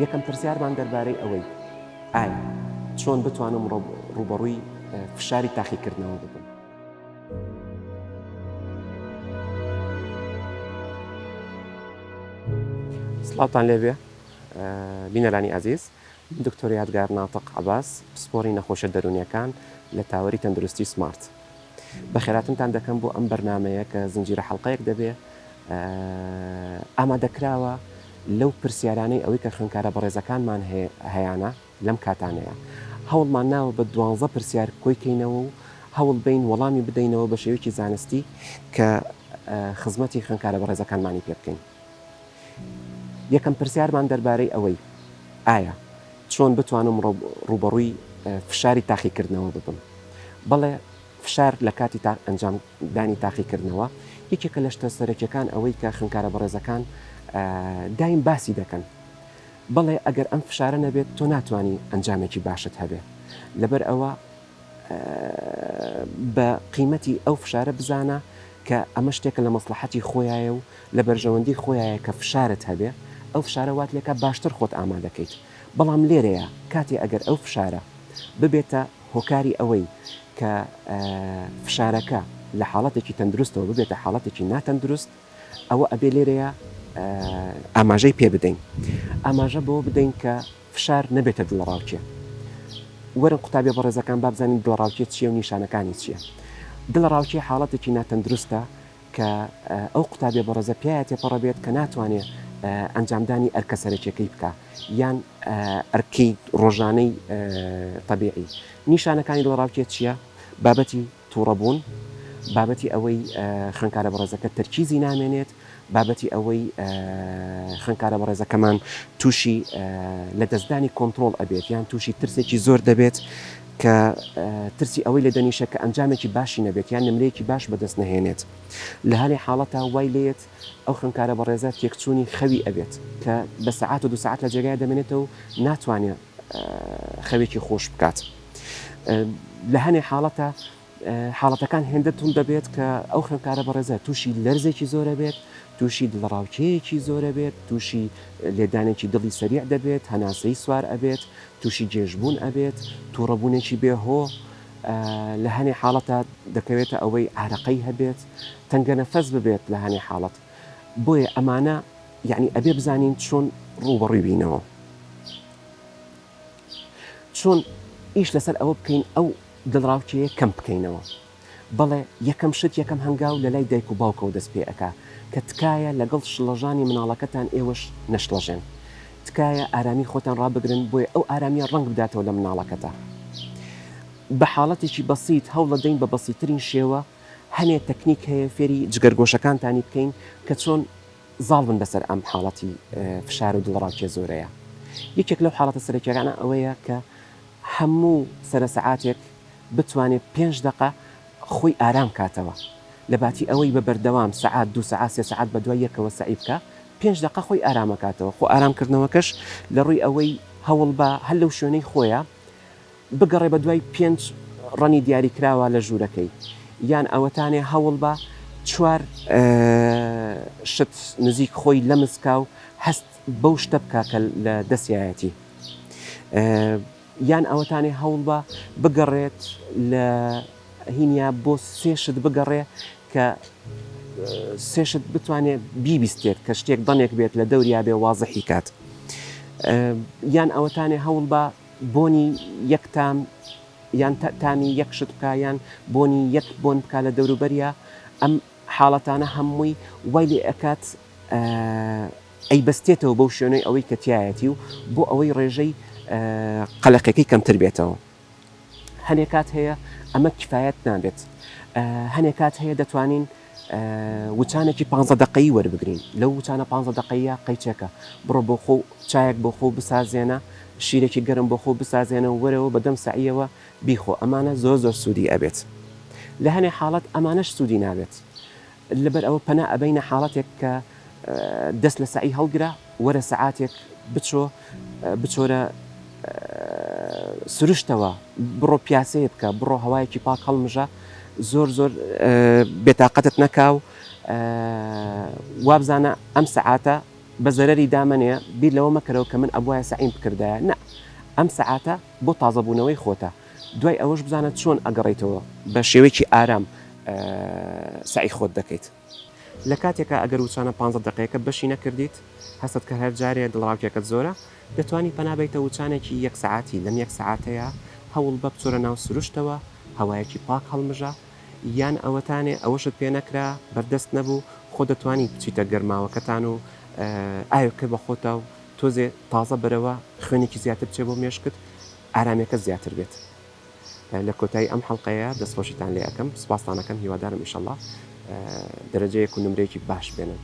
یەکەم پرسیارمان دەربارەی ئەوەی ئایا چۆن بتوانم ڕوبەڕووی فشاری تاقیکردنەوە ببم. سڵاوتان لێبێ بینەرانی عەزیز، دکتۆر یادگار ناتق عەباس، پسپۆڕی نەخۆشە دەرونیەکان لە تاوەری تەندروستی سمارت. بەخێراتنتان دەکەم بۆ ئەم بەرنامەیە کە زنجیرە حەڵقەیەک دەبێ ئامادەکراوە لەو پرسیارانەی ئەوەی کە خوێندکارە بەڕێزەکانمان هەیەە لەم کاتانەیە. هەوڵمان ناوە بە 12 پرسیار کۆیکەینەوە و هەوڵ بین وەڵامی بدەینەوە بە شێوەیەکی زانستی کە خزمەتی خوێندکارە بەڕێزەکانمانی پێ بکەین. یەکەم پرسیارمان دەربارەی ئەوەی ئایا چۆن بتوانم ڕوبەڕووی فشاری تاقیکردنەوە ببم. بەڵێ فشار لە کاتی ئەنجامدانی تاقیکردنەوە یەکێکە لە شتە سەرەکیەکان ئەوەی کە خوێندکارە بەڕێزەکان دایم باسی دەکەن. بەڵێ ئەگەر ئەم فشارە نەبێت تۆ ناتوانانی ئەنجامێکی باشت هەبێ. لەبەر ئەوە بە قیمەتی ئەو فشارە بزانە کە ئەمە شتێکە لە مەسلحەتی خۆیایە و لە بەرژەوەندی خۆیایە کە فشارت هەبێ ئەو فشارە وات لێکە باشتر خۆت ئامادەکەیت. بەڵام لێرەیە کاتێ ئەگەر ئەو فشارە ببێتە هۆکاری ئەوەی کە فشارەکە لە حاڵەتێکی تەندروستەوە ببێتە حاڵەتێکی ناتەندروست، ئەوە ئەبێ لێرەیە ئاماژەی پێ بدەین. ئاماژە بۆ بدەین کە فشار نەبێتە دڵڕاوچێ. وەرن قوتابیە بەڕێزەکان با بزانین دڵڕاوچێت چیە و نیشانەکانی چییە. دڵڕاوچێ حاڵەتێکی ناتەندروستە کە ئەو قوتابیە بەڕێزە پیاە تێپەڕە بێت کە ناتوانێت ئەنجامدانی ئەرکە سەرەکیەکەی بکە یان ئەرکەی ڕۆژانەی تەبیعی. نیشانەکانی دڵڕاوچێت چییە؟ بابەتی تووڕەبوون، بابەتی ئەوەی خوێندکارە بەڕێزەکە تەرکیزی نامێنێت، بابەتی ئەوەی خوێندکارە بەڕێزەکەمان تووشی لە دەستدانی کۆنتترۆل ئەبێت یان تووشی ترسێکی زۆر دەبێت کە ترسی ئەوەی لە دەنیشە کە ئەنجامێکی باشی نەبێت یان نمرەیەکی باش بەدەست نەهێنێت. لە هەرێ حاڵەتە وای لێت ئەو خوێندکارە بەڕێزە تێکچوونی خەوی ئەبێت کە بە سەعات و 2 ساعت لە جێگای دەمێنێتەوە و ناتوانێت خەوێکی خۆش بکات. لە هەنێ حاڵەتە حاڵەتەکان هێندەتون دەبێت کە ئەو خوێندکارە بەڕێزە تووشی لەرزێکی زۆرە بێت، تووشی دڵڕاوچەیەکی زۆرە بێت، تووشی لێدانێکی دڵی سەریع دەبێت، هەناسەی سوار ئەبێت، تووشی جێژبوون ئەبێت، تووڕەبوونێکی بێهۆ. لە هەنێ حاڵەتە دەکەوێتە ئەوەی عارەقەی هەبێت، تەنگە نەفەس ببێت لە هەنێ حاڵەت. بۆیە ئەمانە یعنی ئەبێ بزانین چۆن ڕوبەڕووی بینەوە، چۆن ئیش لەسەر ئەوە بکەین ئەو دڵڕاوچەیە کەم بکەینەوە. بەڵێ یەکەم شت یەکەم هەنگاو لە لای دایک و باوکەوە دەست پێ ئەکا کە تکایە لەگەڵ شڵەژانی مناڵەکەتان ئێوەش نەشڵەژێن، تکایە ئارامی خۆتان ڕابگرن بۆیە ئەو ئارامیە ڕەنگ بداتەوە لە مناڵەکەتە. بە حاڵەتێکی بەسیت هەوڵە دەین بە بەسیترین شێوە هەنێ تەکنیک هەیە فێری جگەرگۆشەکانتانی بکەین کە چۆن زاڵ بن بەسەر ئەم حاڵەتی فشار و دڵڕاوچێ زۆرەیە. یەکێک لەو حاڵەتە سەرەکیەکانە ئەوەیە کە هەموو سەرسەعاتێک بتوانێت 5 دقە خۆی ئارام کاتەوە لە باتی ئەوەی بە بەردەوام سەعات 2 ساعات 3 ساعات بە دوای یەکەوە سعی بکە 5 دقە خۆی ئارامەکاتەوە. خۆ ئارامکردنەوەکەش لە ڕووی ئەوەی هەوڵ بە هەر لەو شوێنەی خۆیە بگەڕێ بە دوای 5 ڕەنی دیاریکراوە لە ژوورەکەی یان ئەوەتانێ هەوڵ بە 4 شت نزیک خۆی لە مسکا و هەست بەو شتە بکە کە لە دەستایەتی یان ئەوەتانێ هەوڵ بە بگەڕێت لە هینیا بۆ 3 شت بگەڕێ کە 3 شت بتوانێت بیبیستێت کە شتێک دەنێک بێت لە دەوریا بێ وازەحی کات. یان ئەوەتانێ هەوڵ بە بۆنی یەک تام یان تامی یەک شت بکە یان بۆنی یەک بۆن بکە لە دەوروبەریە. ئەم حاڵەتانە هەمووی وای لێ ئەکات ئەی بەستێتەوە بەو شوێنەی ئەوەی کە تایەتی و بۆ ئەوەی ڕێژەی قەلەقەکەی کەمتر بێتەوە. هەنێکات هەیە ئەمە کفایەت نابێت. هەنێکات هەیە دەتوانین وچانێکی 15 دقەیی وەربگرین. لەو وچانە 15 دقەیە قەیچێکە بڕۆ بۆ خۆ چایەک بۆ خۆ بسازێنە، شیرێکی گەرم بۆ خۆ بسازێنە و وەرەوە بەدەم سعیەوە بیخۆ. ئەمانە زۆر سوودی ئەبێت. لە هەنێ حاڵەت ئەمانەش سوودی نابێت. لەبەر ئەوە پەنا ئەبەینە حاڵەتێک کە دەست لە سعی هەڵگرە وەرە سەعاتێک بچۆرە سروشتەوە بڕۆ پیاسەیە بکە، بڕۆ هەوایەکی پاک هەڵمژە، زۆر بێتاقەتت نەکاو وابزانە ئەم سەعاتە بە زەرەری دامنەیە بیر لەوە مەکەرەوە کە من ئەبواە سعیم بکردایە نە ئەم سەعاتە بۆ تازەبوونەوەی خۆتە دوای ئەوەش بزانە چۆن ئەگەڕیتەوە بە شێوەیەکی ئارام سعی خۆت دەکەیت لە کاتێکە ئەگەر وچانە 15 دقیقەکە بەشی نەکردیت هەست کە هەر جارێ دڵڕاوکێکت زۆرە دەتوانی پەنابیتە وچانێکی یەک سعاتی لەم یەک سعاتەیە هەوڵ بە بچۆرە ناو سروشتەوە هەوایەکی پاک هەڵمژە یان ئەوەتانێ ئەوەشت پێ نەکرا بەردەست نەبوو خۆ دەتوانی بچیتە گەرماوەکەتان و ئاوکە بە خۆتە و تۆزێ تازە بەرەوە خوێنێکی زیاتر بچێ بۆ مێشکت ئارامەکە زیاتر بێت لە کۆتایی ئەم حەڵقەیە دەستخۆشیتان لێ ئەەکەم سپاسانەکەم هیوادارم ئیشەڵڵا دەرەجەیەک و نمرەیەکی باش بێنن